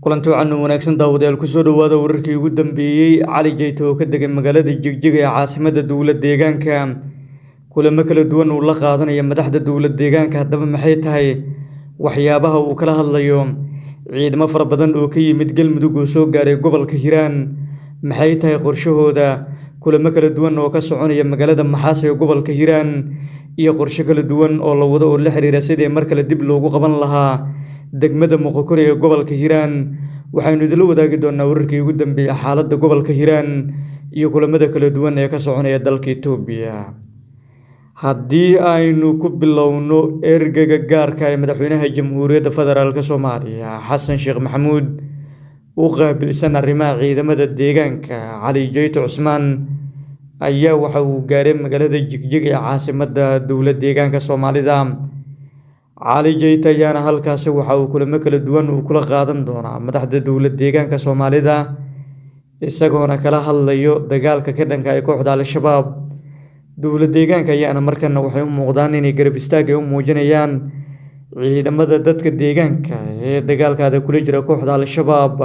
kulanti wacan wanaagsan daawadayaal kusoo dhawaada wararkii ugu dambeeyey cali jeyto oo ka degay magaalada jigjiga ee caasimada dowlad deegaanka kulamo kala duwan uu la qaadanaya madaxda dowlad deegaanka haddaba maxay tahay waxyaabaha uu kala hadlayo ciidamo fara badan oo ka yimid galmudug oo soo gaaray gobolka hiiraan maxay tahay qorshahooda kulamo kala duwan oo ka soconaya magaalada maxaas ee gobolka hiiraan iyo qorshe kala duwan oo la wado oo la xiriira sidii mar kale dib loogu qaban lahaa degmada Moqokori ee gobolka Hiiraan waxaynu idin la wadaagi doonaa wararkii ugu dambeeyay xaaladda gobolka Hiiraan iyo kulamada kala duwan ee ka soconaya dalka Itoobiya haddii aynu ku bilowno ergeyga gaarka ah ee madaxweynaha Jamhuuriyadda Federaalka Soomaaliya Xasan Sheekh Maxamuud oo qaabilsan arrimaha ciidamada deegaanka Cali Jeyto Cusmaan ayaa waxa uu gaaray magaalada Jigjiga ee caasimadda dowlad deegaanka Soomaalida Cali Jeyto ayaana halkaasi waxa uu kulamo kala duwan uu kula qaadan doonaa madaxda dowlad deegaanka Soomaalida isagoona kala hadlayo dagaalka ka dhanka ah kooxda Al-Shabaab dowlad deegaanka ayaana markana waxay u muuqdaan inay garab istaag u muujinayaan ciidamada dadka deegaanka ee dagaalkaada kula jira kooxda Al-Shabaab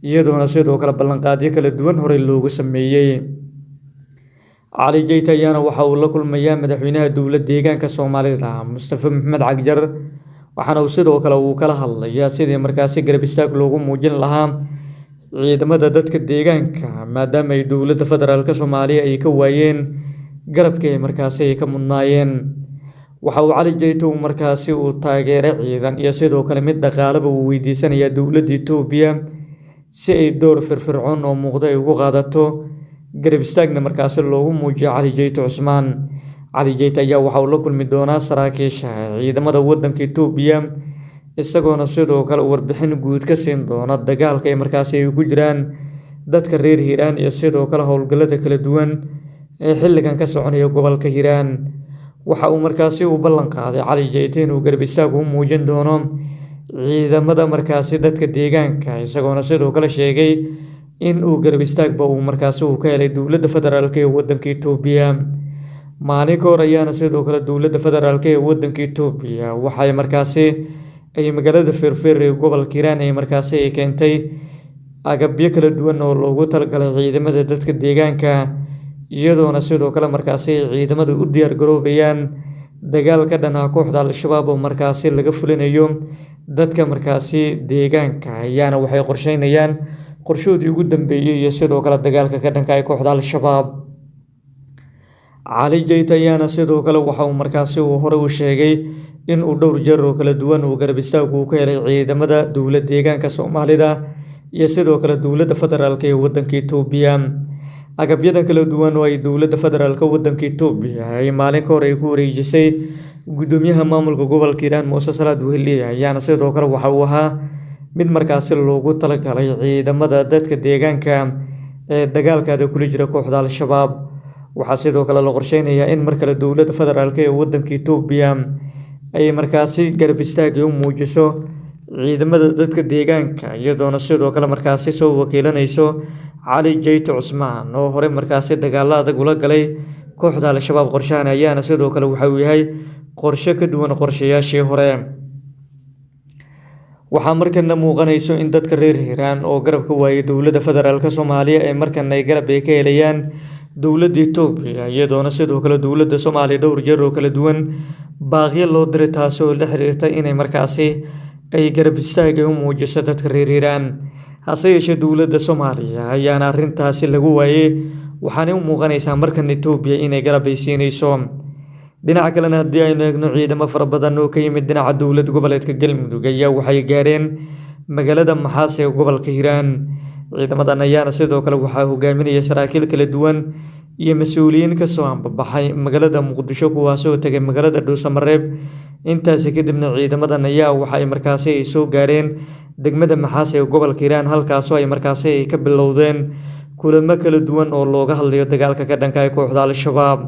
iyadoona sidoo kale ballanqaadyo kala duwan hore loogu sameeyay Cali Jeyto ayaana waxa uu la kulmayaa madaxweynaha dowlad deegaanka Soomaalida Mustafa Maxamed Cagjar waxaana uu sidoo kale uu kala hadlayaa sidii markaasi garab istaag loogu muujin lahaa ciidamada dadka deegaanka maadaama ay dowladda federaalka Soomaaliya ay ka waayeen garabka ay markaasi ay ka mudnaayeen waxa uu Cali Jeyto markaasi uu taageeray ciidan iyo sidoo kale mid dhaqaalaba uu weydiisanaya dowladda Itoobiya si ay door firfircoon oo muuqda ay ugu qaadato garab istaagna markaasi loogu muujiyo Cali Jeyto Cusmaan Cali Jeyto ayaa waxa uu la kulmi doonaa saraakiisha ciidamada waddanka Itoobiya isagoona sidoo kale warbixin guud ka siin doona dagaalka ay markaasi ay ku jiraan dadka reer Hiiraan iyo sidoo kale howlgallada kala duwan ee xilligan ka soconaya gobolka Hiiraan waxa uu markaasi u ballan qaaday Cali Jeyto inuu garab istaag u muujin doono ciidamada markaasi dadka deegaanka isagoona sidoo kale sheegay in uu garab istaagba uu markaasi uu ka helay dowladda federaalka ee waddanka Itoobiya maalin ka hor ayaana sidoo kale dowladda federaalka ee waddanka Itoobiya waxay markaasi ay magaalada Feerfeer ee gobolka Hiiraan ay markaasi ay keentay agabyo kala duwan oo loogu talagalay ciidamada dadka deegaanka iyadoona sidoo kale markaasi ciidamadu u diyaar garoobayaan dagaal ka dhan ah kooxda Al-Shabaab oo markaasi laga fulinayo dadka markaasi deegaanka ayaana waxay qorsheynayaan qorshoodii ugu dambeeyay iyo sidoo kale dagaalka ka dhanka ah kooxda Al-Shabaab Cali Jeyto ayaana sidoo kale waxa uu markaasi uu hore u sheegay in uu dhowr jeer oo kala duwan uu garab istaag uu ka helay ciidamada dowlad deegaanka Soomaalida iyo sidoo kale dowladda federaalka ee waddanka Itoobiya agabyada kala duwan oo ay dowladda federaalka waddanka Itoobiya ay maalin ka hor ay ku wareejisay gudoomiyaha maamulka gobolka Hiiraan Muuse Salaad Weheli ayaana sidoo kale waxa uu ahaa mid markaasi loogu talagalay ciidamada dadka deegaanka ee dagaalkaada kula jira kooxda Al-Shabaab waxaa sidoo kale la qorsheynayaa in mar kale dowladda federaalka ee waddanka Itoobiya ay markaasi garab istaag u muujiso ciidamada dadka deegaanka iyadoona sidoo kale markaasi soo wakiilanayso Cali Jeyto Cusmaan oo hore markaasi dagaalo adag ula galay kooxda Al-Shabaab qorshahan ayaana sidoo kale waxa uu yahay qorshe ka duwan qorshayaashii hore waxaa markana muuqanayso in dadka reer Hiiraan oo garab ka waayay dowladda federaalka Soomaaliya ee markan ay garab ay ka helayaan dowladda Itoobiya iyadoona sidoo kale dowladda Soomaaliya dhowr jeer oo kala duwan baaqyo loo diray taas oo la xiriirta inay markaasi ay garab istaag u muujiso dadka reer Hiiraan hase yeeshee dowladda Soomaaliya ayaana arrintaasi lagu waayay waxaana u muuqanaysaa markan Itoobiya inay garab ay siinayso dhinaca kalena haddii aynu eegno ciidamo fara badan oo ka yimid dhinaca dowlad goboleedka Galmudug ayaa waxay gaareen magaalada Maxaas ee gobolka Hiiraan ciidamadan ayaana sidoo kale waxaa hogaaminaya saraakiil kala duwan iyo mas'uuliyiin ka soo ambabaxay magaalada Muqdisho kuwaas oo tagay magaalada Dhuusamareeb intaasi kadibna ciidamadan ayaa waxay markaasi ay soo gaareen degmada Maxaas ee gobolka Hiiraan halkaas oo ay markaasi ay ka bilowdeen kulamo kala duwan oo looga hadlayo dagaalka ka dhanka ah kooxda Al-Shabaab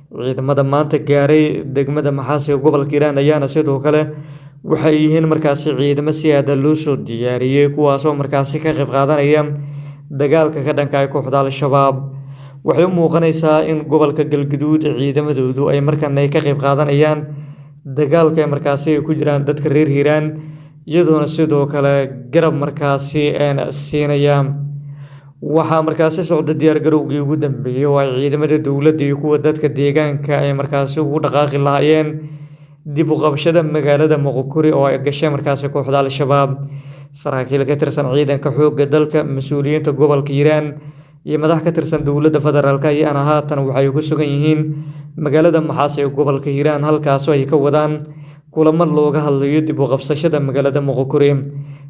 ciidamada maanta gaaray degmada Maxaas ee gobolka Hiiraan ayaana sidoo kale waxay yihiin markaasi ciidamo si aad loo soo diyaariyay kuwaas oo markaasi ka qayb qaadanaya dagaalka ka dhanka ah kooxda Al-Shabaab waxay u muuqanaysaa in gobolka Galgaduud ciidamadoodu ay markan ay ka qayb qaadanayaan dagaalka markaasi ay ku jiraan dadka reer Hiiraan iyadoona sidoo kale garab markaasi siinaya. Waxaa markaasi socda diyaargarowgii ugu dambeeyay oo ay ciidamada dowladda iyo kuwa dadka deegaanka ay markaasi ugu dhaqaaqi lahaayeen dib u qabashada magaalada Moqokuri oo ay gashay markaasi kooxda Al-Shabaab. Saraakiil ka tirsan ciidanka xoogga dalka, mas'uuliyiinta gobolka Hiiraan iyo madax ka tirsan dowladda federaalka ayaana haatan waxay ku sugan yihiin magaalada Maxaas ee gobolka Hiiraan, halkaasoo ay ka wadaan kulamo looga hadlayo dib u qabsashada magaalada Moqokuri.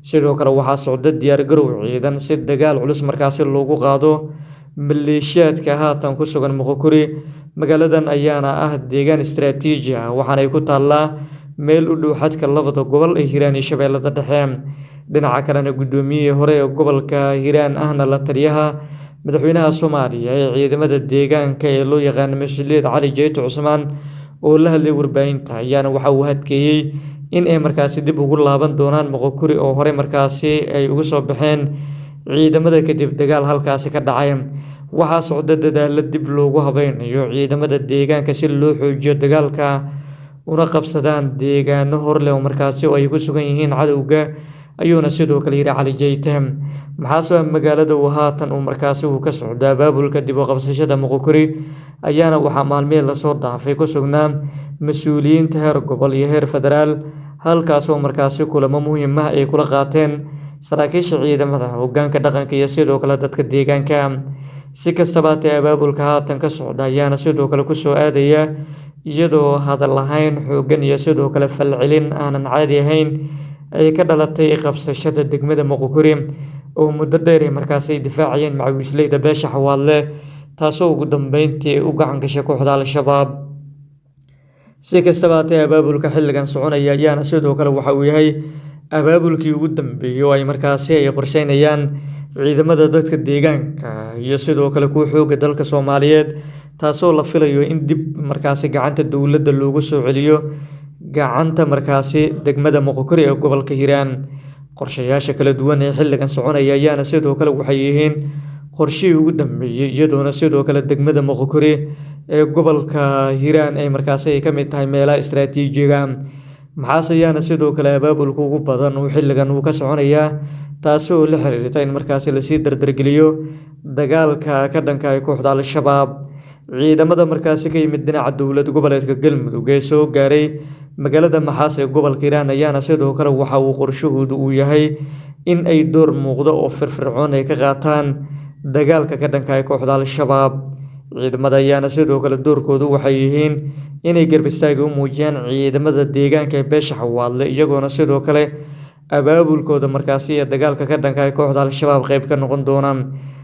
Sidoo kale waxaa socda diyaargarow ciidan si dagaal culus markaasi loogu qaado maleeshiyaadka haatan ku sugan Moqokuri. Magaaladan ayaana ah deegaan istiraatiiji ah, waxaana ay ku taallaa meel u dhow xadka labada gobol ee Hiiraan iyo Shabeellada Dhexe. Dhinaca kalena gudoomiyihii hore ee gobolka Hiiraan ahna la taliyaha madaxweynaha Soomaaliya ee ciidamada deegaanka ee loo yaqaan Mas'uuliyad Cali Jeyte Cusmaan oo la hadlay warbaahinta ayaana waxa uu hadkeeyey in ay markaasi dib ugu laaban doonaan Moqokuri oo hore markaasi ay uga soo baxeen ciidamada kadib dagaal halkaasi ka dhacay. Waxaa socda dadaalo dib loogu habeynayo ciidamada deegaanka si loo xoojiyo dagaalka una qabsadaan deegaano hor leh oo markaasi ay ku sugan yihiin cadowga, ayuuna sidoo kale yidhi Cali Jeyte. Maxaas magaalada uu haatan uu markaasi ka socda abaabulka dib u qabsashada Moqokuri ayaana waxaa maalmihii lasoo dhaafay ku sugnaa mas'uuliyiinta heer gobol iyo heer federaal, halkaasoo markaasi kulamo muhiim ah ay kula qaateen saraakiisha ciidamada, hoggaanka dhaqanka iyo sidoo kale dadka deegaanka. Si kastaba haatee, abaabulka haatan ka socda ayaana sidoo kale ku soo aadaya iyadoo hadal lahayn xooggan iyo sidoo kale falcelin aanan caadi ahayn ay ka dhalatay qabsashada degmada Moqokuri oo muddo dheer ay markaasi difaacayeen macawisleyda beesha Xawaadle, taasoo ugu dambeyntii u gacan gashay kooxda Al-Shabaab. Si kastaba haatee, abaabulka xilligan soconaya ayaana sidoo kale waxa uu yahay abaabulkii ugu dambeeyay oo ay markaasi ay qorsheynayaan ciidamada dadka deegaanka iyo sidoo kale kuwa xoogga dalka Soomaaliyeed, taasoo la filayo in dib markaasi gacanta dowladda loogu soo celiyo gacanta markaasi degmada Moqokuri ee gobolka Hiiraan. Qorshayaasha kala duwan ee xilligan soconaya ayaana sidoo kale waxay yihiin qorshihii ugu dambeeyay, iyadoona sidoo kale degmada Moqokuri ee gobolka Hiiraan ay markaasi ay ka mid tahay meelaha istiraatiijiga. Maxaas ayaana sidoo kale abaabulka ugu badan uu xilligan ka soconayaa, taasoo la xiriirta in markaasi lasii dardargeliyo dagaalka ka dhanka ah kooxda Al-Shabaab. Ciidamada markaasi ka yimid dhinaca dowlad goboleedka Galmudug ee soo gaaray magaalada Maxaas ee gobolka Hiiraan ayaana sidoo kale waxa uu qorshahoodu uu yahay in ay door muuqda oo firfircoon ay ka qaataan dagaalka ka dhanka ah kooxda Al-Shabaab. Ciidamada ayaana sidoo kale doorkoodu waxay yihiin inay garab istaag u muujiyaan ciidamada deegaanka ee beesha Xawaadle, iyagoona sidoo kale abaabulkooda markaasi ee dagaalka ka dhanka ah kooxda Al-Shabaab qayb ka noqon doonaan.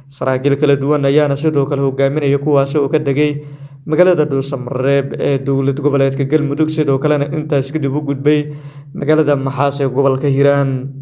Saraakiil kala duwan ayaana sidoo kale hogaaminaya kuwaas oo ka degay magaalada Dhuusamareeb ee dowlad goboleedka Galmudug, sidoo kalena intaas kadib u gudbay magaalada Maxaas ee gobolka Hiiraan.